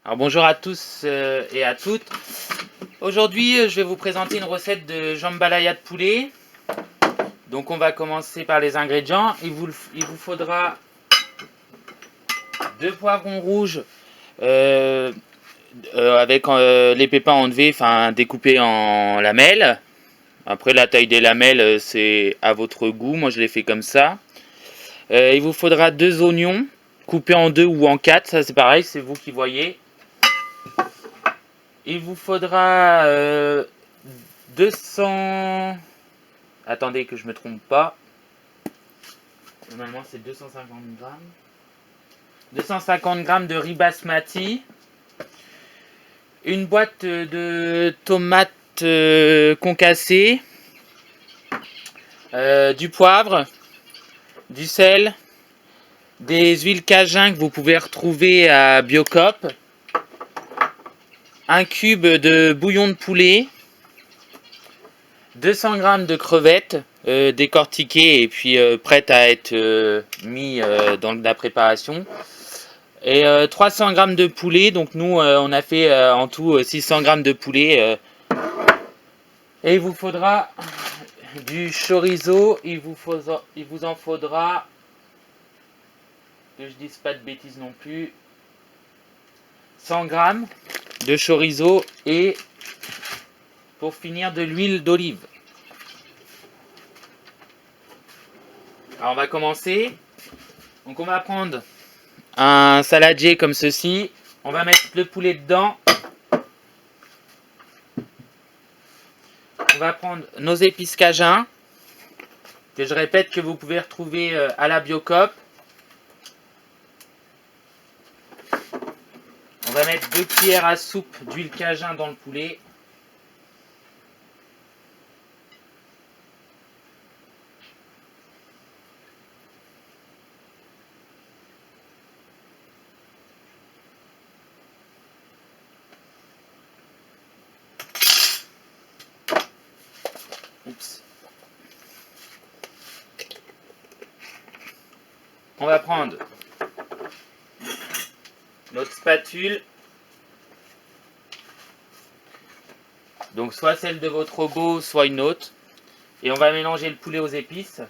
Alors bonjour à tous et à toutes. Aujourd'hui je vais vous présenter une recette de jambalaya de poulet. Donc on va commencer par les ingrédients. Il vous faudra 2 poivrons rouges avec les pépins enlevés, enfin découpés en lamelles. Après la taille des lamelles c'est à votre goût, moi je l'ai fait comme ça. Il vous faudra 2 oignons coupés en 2 ou en 4, ça c'est pareil, c'est vous qui voyez. Il vous faudra 200... Attendez que je me trompe pas. Normalement c'est 250 grammes. 250 grammes de riz basmati. Une boîte de tomates concassées. Du poivre. Du sel. Des huiles cajun que vous pouvez retrouver à Biocoop. Un cube de bouillon de poulet. 200 grammes de crevettes décortiquées et puis prêtes à être mis dans la préparation. Et 300 grammes de poulet. Donc nous on a fait en tout 600 grammes de poulet. Et il vous faudra du chorizo. Il vous en faudra, que je dise pas de bêtises non plus, 100 grammes de chorizo et pour finir de l'huile d'olive. Alors on va commencer. Donc on va prendre un saladier comme ceci. On va mettre le poulet dedans. On va prendre nos épices cajun, que je répète que vous pouvez retrouver à la Biocoop. On va mettre 2 cuillères à soupe d'huile cajun dans le poulet. Oups. On va prendre notre spatule. Donc soit celle de votre robot, soit une autre. Et on va mélanger le poulet aux épices.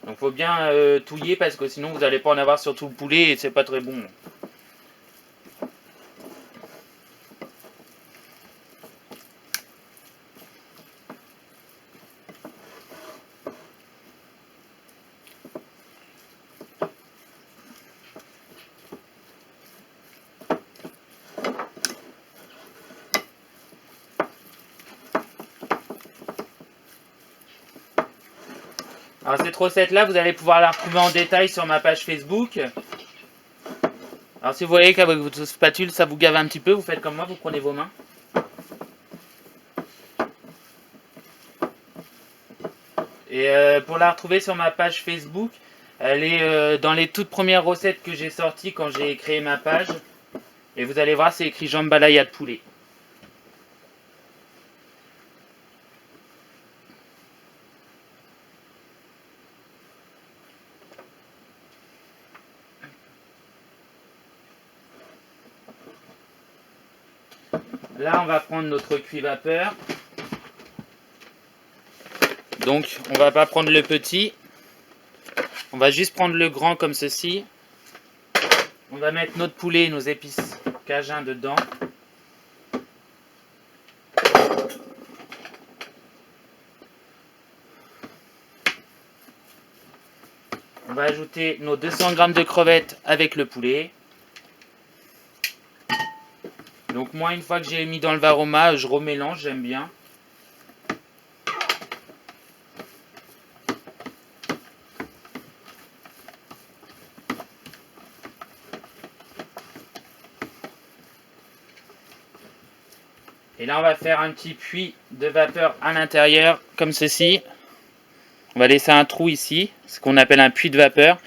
Donc faut bien touiller parce que sinon vous n'allez pas en avoir sur tout le poulet et c'est pas très bon. Alors cette recette là vous allez pouvoir la retrouver en détail sur ma page Facebook. Alors si vous voyez qu'avec votre spatule ça vous gave un petit peu, vous faites comme moi, vous prenez vos mains. Et pour la retrouver sur ma page Facebook, elle est dans les toutes premières recettes que j'ai sorties quand j'ai créé ma page. Et vous allez voir, c'est écrit jambalaya de poulet. Là, on va prendre notre cuit vapeur. Donc, on va pas prendre le petit. On va juste prendre le grand comme ceci. On va mettre notre poulet et nos épices cajun dedans. On va ajouter nos 200 grammes de crevettes avec le poulet. Donc moi, une fois que j'ai mis dans le varoma, je remélange, j'aime bien. Et là, on va faire un petit puits de vapeur à l'intérieur, comme ceci. On va laisser un trou ici, ce qu'on appelle un puits de vapeur,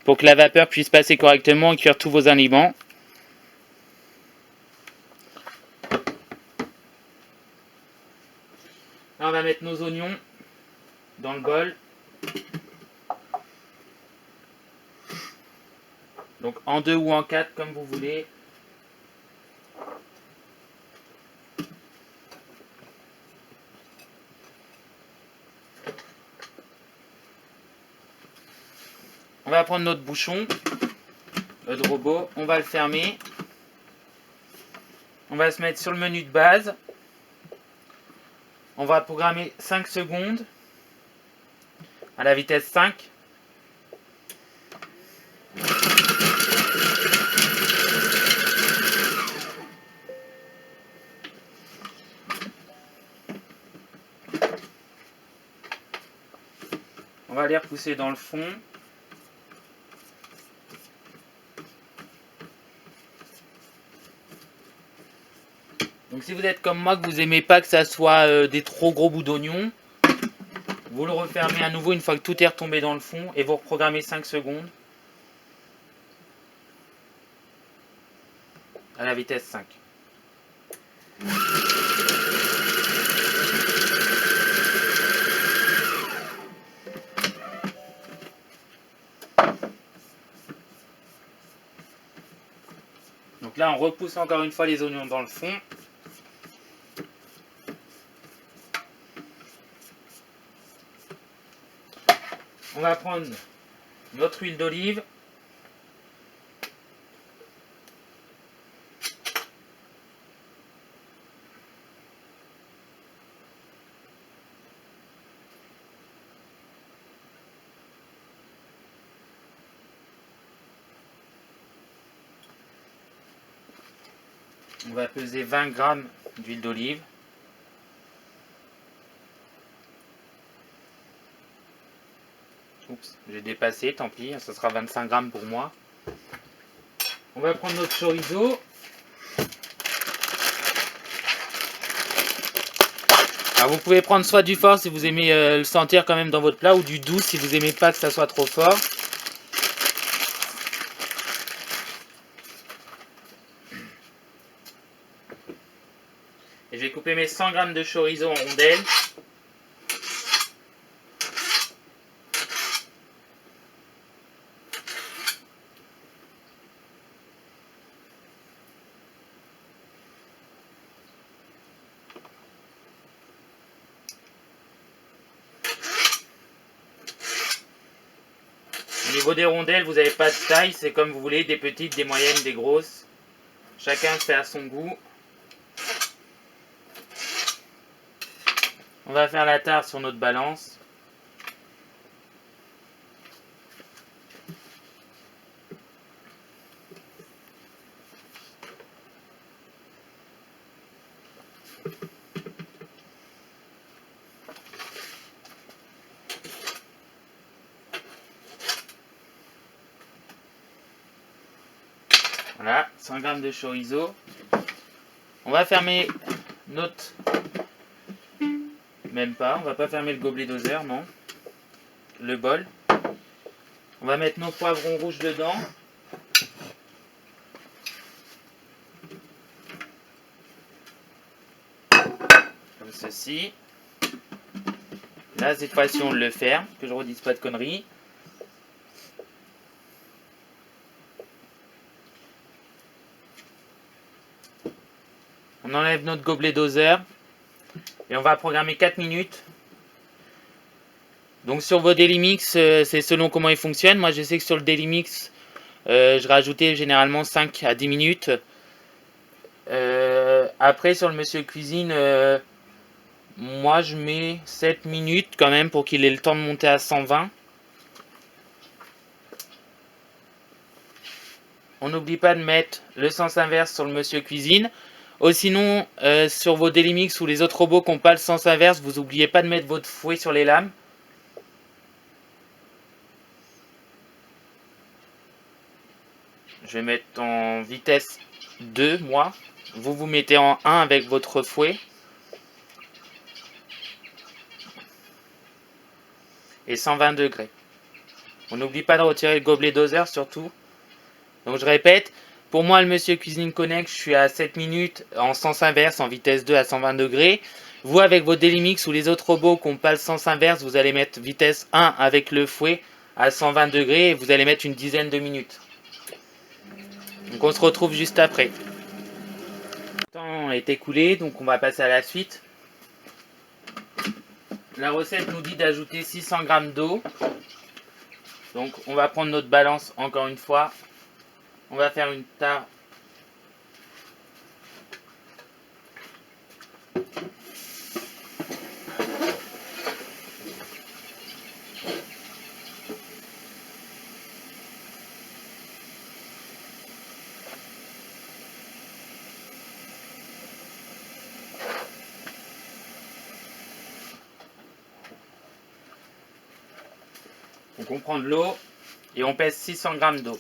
pour que la vapeur puisse passer correctement et cuire tous vos aliments. Là, on va mettre nos oignons dans le bol. Donc en 2 ou en 4 comme vous voulez. On va prendre notre bouchon, notre robot, on va le fermer. On va se mettre sur le menu de base. On va programmer 5 secondes à la vitesse 5. On va les repousser dans le fond. Donc si vous êtes comme moi, que vous n'aimez pas que ça soit des trop gros bouts d'oignon, vous le refermez à nouveau une fois que tout est retombé dans le fond et vous reprogrammez 5 secondes à la vitesse 5. Donc là, on repousse encore une fois les oignons dans le fond. On va prendre notre huile d'olive. On va peser 20 grammes d'huile d'olive. Oups, j'ai dépassé, tant pis, ça sera 25 grammes pour moi. On va prendre notre chorizo. Alors vous pouvez prendre soit du fort si vous aimez le sentir quand même dans votre plat, ou du doux si vous aimez pas que ça soit trop fort. Et je vais couper mes 100 grammes de chorizo en rondelles. Au niveau des rondelles, vous n'avez pas de taille, c'est comme vous voulez, des petites, des moyennes, des grosses. Chacun fait à son goût. On va faire la tare sur notre balance. Voilà, 100 grammes de chorizo. On va fermer notre... Même pas, on va pas fermer le gobelet doseur, non. Le bol. On va mettre nos poivrons rouges dedans. Comme ceci. Là, cette fois-ci, on le ferme, que je ne redise pas de conneries. On enlève notre gobelet doseur. Et on va programmer 4 minutes. Donc sur vos Dailimix, c'est selon comment ils fonctionnent. Moi, je sais que sur le Dailimix, je rajoutais généralement 5 à 10 minutes. Après, sur le Monsieur Cuisine, moi, je mets 7 minutes quand même pour qu'il ait le temps de monter à 120. On n'oublie pas de mettre le sens inverse sur le Monsieur Cuisine. Sinon, sur vos Dailimix ou les autres robots qui n'ont pas le sens inverse, vous n'oubliez pas de mettre votre fouet sur les lames. Je vais mettre en vitesse 2, moi. Vous mettez en 1 avec votre fouet. Et 120 degrés. On n'oublie pas de retirer le gobelet doseur surtout. Donc je répète, pour moi le Monsieur Cuisine Connect, je suis à 7 minutes en sens inverse, en vitesse 2 à 120 degrés. Vous avec vos Dailimix ou les autres robots qui n'ont pas le sens inverse, vous allez mettre vitesse 1 avec le fouet à 120 degrés et vous allez mettre une dizaine de minutes. Donc on se retrouve juste après. Le temps est écoulé, donc on va passer à la suite. La recette nous dit d'ajouter 600 g d'eau. Donc on va prendre notre balance encore une fois. On va faire une tare. Donc on prend de l'eau et on pèse 600 g d'eau.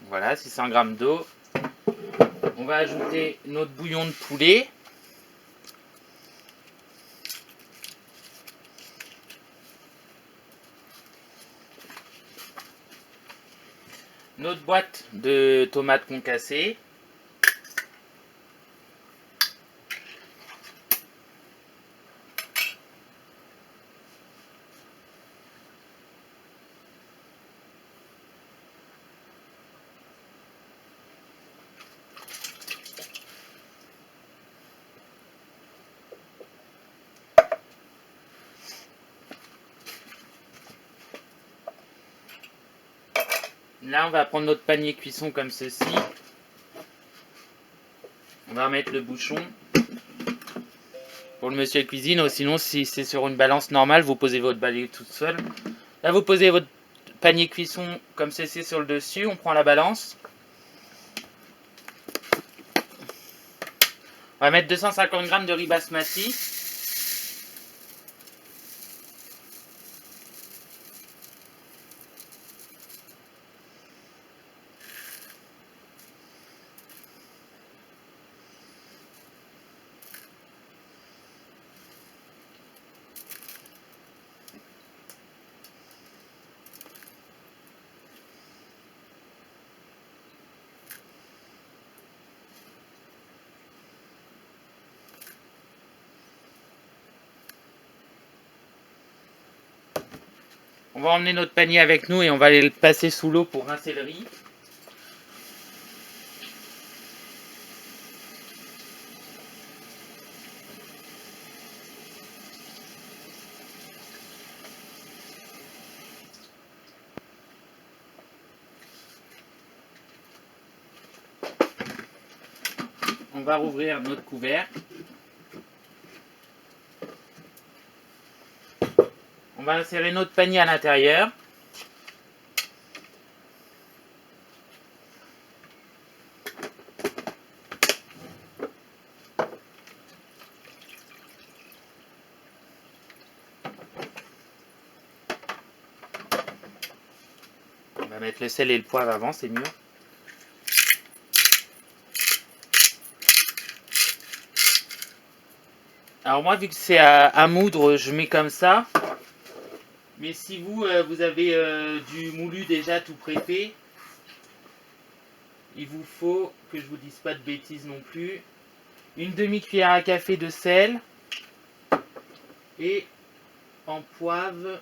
Voilà, 600 g d'eau. On va ajouter notre bouillon de poulet. Notre boîte de tomates concassées. Là, on va prendre notre panier cuisson comme ceci. On va remettre le bouchon. Pour le monsieur cuisine, ou sinon, si c'est sur une balance normale, vous posez votre balai toute seule. Là, vous posez votre panier cuisson comme ceci sur le dessus. On prend la balance. On va mettre 250 g de riz basmati. On va emmener notre panier avec nous et on va aller le passer sous l'eau pour rincer le riz. On va rouvrir notre couvercle. On va insérer notre panier à l'intérieur. On va mettre le sel et le poivre avant, c'est mieux. Alors moi, vu que c'est à moudre, je mets comme ça. Mais si vous, vous avez du moulu déjà tout préfait, il vous faut, que je vous dise pas de bêtises non plus, une demi-cuillère à café de sel et en poivre,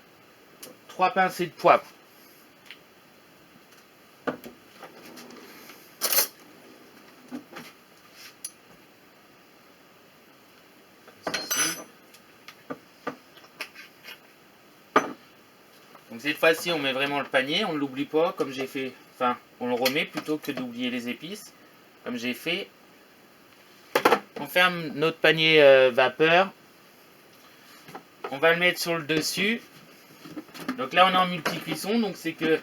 3 pincées de poivre. Donc cette fois-ci, on met vraiment le panier, on ne l'oublie pas, comme j'ai fait. Enfin, on le remet plutôt que d'oublier les épices, comme j'ai fait. On ferme notre panier vapeur. On va le mettre sur le dessus. Donc là, on est en multi-cuisson, donc c'est que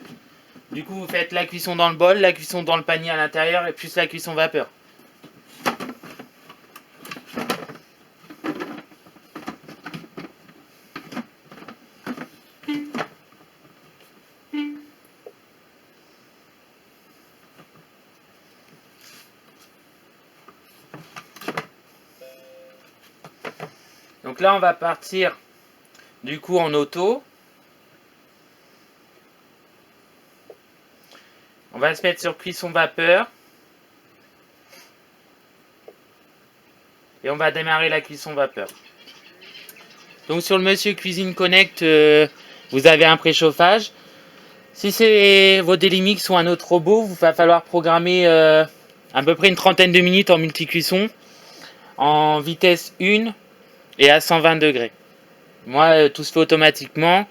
du coup, vous faites la cuisson dans le bol, la cuisson dans le panier à l'intérieur et plus la cuisson vapeur. Donc là, on va partir du coup en auto. On va se mettre sur cuisson vapeur. Et on va démarrer la cuisson vapeur. Donc sur le Monsieur Cuisine Connect, vous avez un préchauffage. Si c'est vos Dailimix ou un autre robot, il va falloir programmer à peu près une trentaine de minutes en multicuisson, en vitesse 1 et à 120 degrés. Moi, tout se fait automatiquement.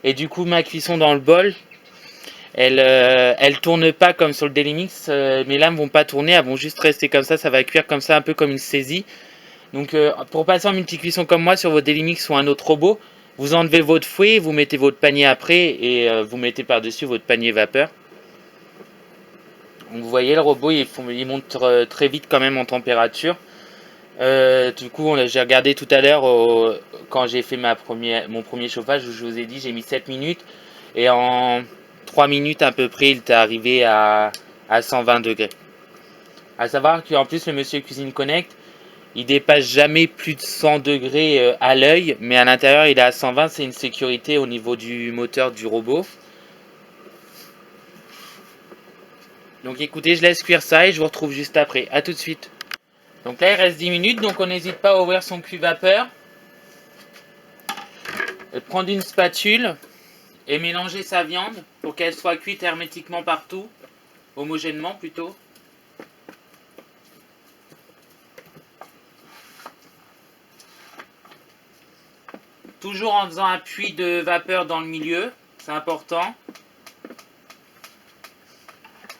Et du coup, ma cuisson dans le bol, elle tourne pas comme sur le Dailimix. Mes lames vont pas tourner, elles vont juste rester comme ça va cuire comme ça, un peu comme une saisie. Donc pour passer en multicuisson comme moi sur votre Dailimix ou un autre robot, vous enlevez votre fouet, vous mettez votre panier après et vous mettez par-dessus votre panier vapeur. Donc vous voyez, le robot il monte très vite quand même en température. Du coup, j'ai regardé tout à l'heure quand j'ai fait mon premier chauffage, où je vous ai dit j'ai mis 7 minutes et en 3 minutes à peu près il était arrivé à 120 degrés. A savoir qu'en plus le Monsieur Cuisine Connect, il dépasse jamais plus de 100 degrés à l'œil, mais à l'intérieur il est à 120, c'est une sécurité au niveau du moteur du robot. Donc écoutez, je laisse cuire ça et je vous retrouve juste après. A tout de suite. Donc là il reste 10 minutes, donc on n'hésite pas à ouvrir son cuve vapeur. Prendre une spatule et mélanger sa viande pour qu'elle soit cuite hermétiquement partout, homogènement plutôt. Toujours en faisant un puits de vapeur dans le milieu, c'est important.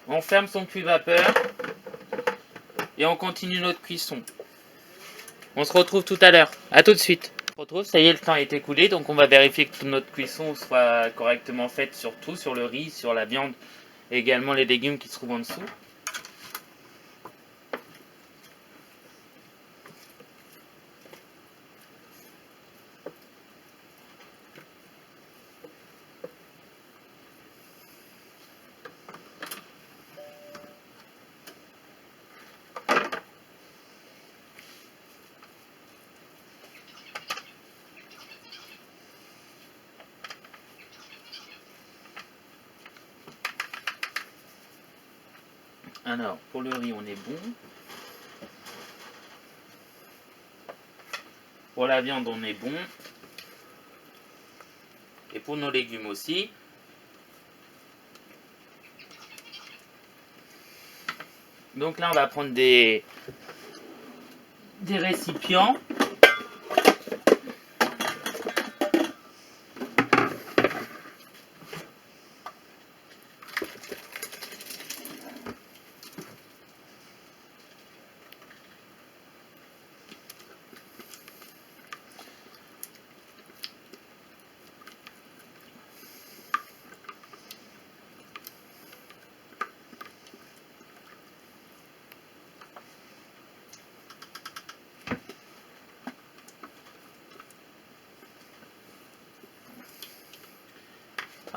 On ferme son puits vapeur et on continue notre cuisson. On se retrouve tout à l'heure. A tout de suite. On se retrouve, ça y est, le temps est écoulé, donc on va vérifier que toute notre cuisson soit correctement faite sur tout, sur le riz, sur la viande et également les légumes qui se trouvent en dessous. Alors, pour le riz, on est bon. Pour la viande, on est bon. Et pour nos légumes aussi. Donc là, on va prendre des récipients.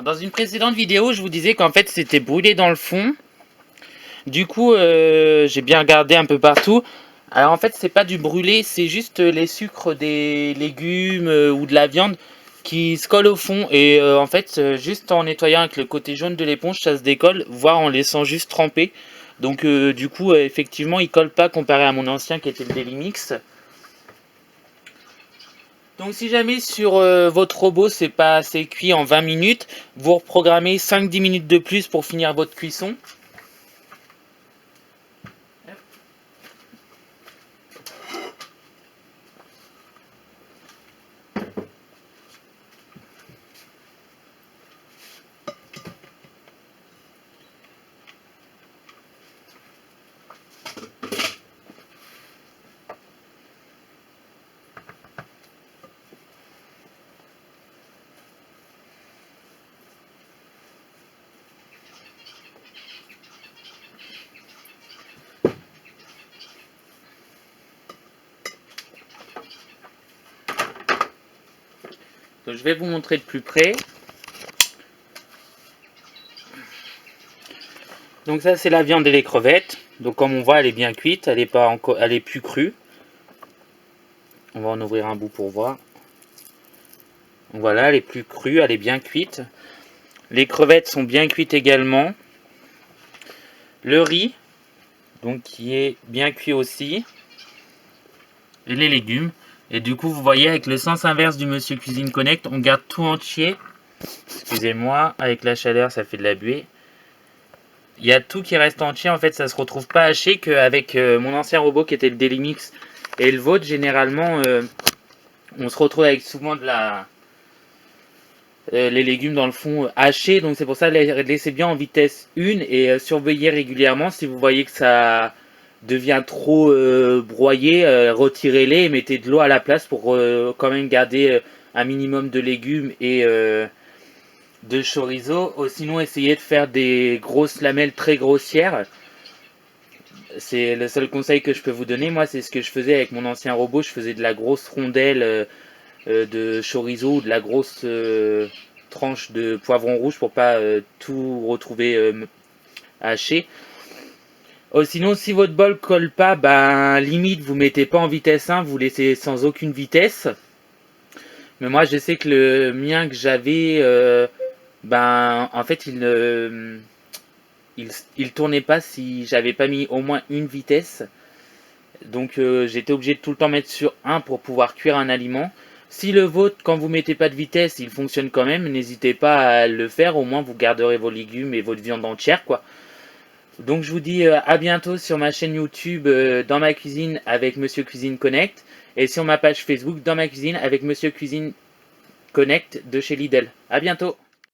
Dans une précédente vidéo, je vous disais qu'en fait c'était brûlé dans le fond. Du coup, j'ai bien regardé un peu partout. Alors en fait, c'est pas du brûlé, c'est juste les sucres des légumes ou de la viande qui se collent au fond. Et en fait, juste en nettoyant avec le côté jaune de l'éponge, ça se décolle, voire en laissant juste tremper. Donc du coup, effectivement, il colle pas comparé à mon ancien qui était le Dailimix. Donc si jamais sur votre robot c'est pas assez cuit en 20 minutes, vous reprogrammez 5-10 minutes de plus pour finir votre cuisson. Donc, je vais vous montrer de plus près. Donc ça c'est la viande et les crevettes. Donc comme on voit elle est bien cuite, elle est pas encore, elle est plus crue. On va en ouvrir un bout pour voir. Voilà, elle est plus crue, elle est bien cuite. Les crevettes sont bien cuites également. Le riz, donc qui est bien cuit aussi. Et les légumes. Et du coup, vous voyez, avec le sens inverse du Monsieur Cuisine Connect, on garde tout entier. Excusez-moi, avec la chaleur, ça fait de la buée. Il y a tout qui reste entier, en fait, ça se retrouve pas haché qu'avec mon ancien robot qui était le Dailimix et le vôtre, généralement, on se retrouve avec souvent de la... les légumes dans le fond hachés, donc c'est pour ça laissez bien en vitesse 1 et surveillez régulièrement. Si vous voyez que ça devient trop broyé, retirez-les et mettez de l'eau à la place pour quand même garder un minimum de légumes et de chorizo. Sinon, essayez de faire des grosses lamelles très grossières. C'est le seul conseil que je peux vous donner. Moi, c'est ce que je faisais avec mon ancien robot. Je faisais de la grosse rondelle de chorizo ou de la grosse tranche de poivron rouge pour pas tout retrouver haché. Sinon, si votre bol colle pas, ben limite vous mettez pas en vitesse 1, vous laissez sans aucune vitesse. Mais moi, je sais que le mien que j'avais, ben en fait, il tournait pas si j'avais pas mis au moins une vitesse. Donc j'étais obligé de tout le temps mettre sur 1 pour pouvoir cuire un aliment. Si le vôtre, quand vous mettez pas de vitesse, il fonctionne quand même, n'hésitez pas à le faire, au moins vous garderez vos légumes et votre viande entière, quoi. Donc je vous dis à bientôt sur ma chaîne YouTube Dans ma cuisine avec Monsieur Cuisine Connect et sur ma page Facebook Dans ma cuisine avec Monsieur Cuisine Connect de chez Lidl. À bientôt.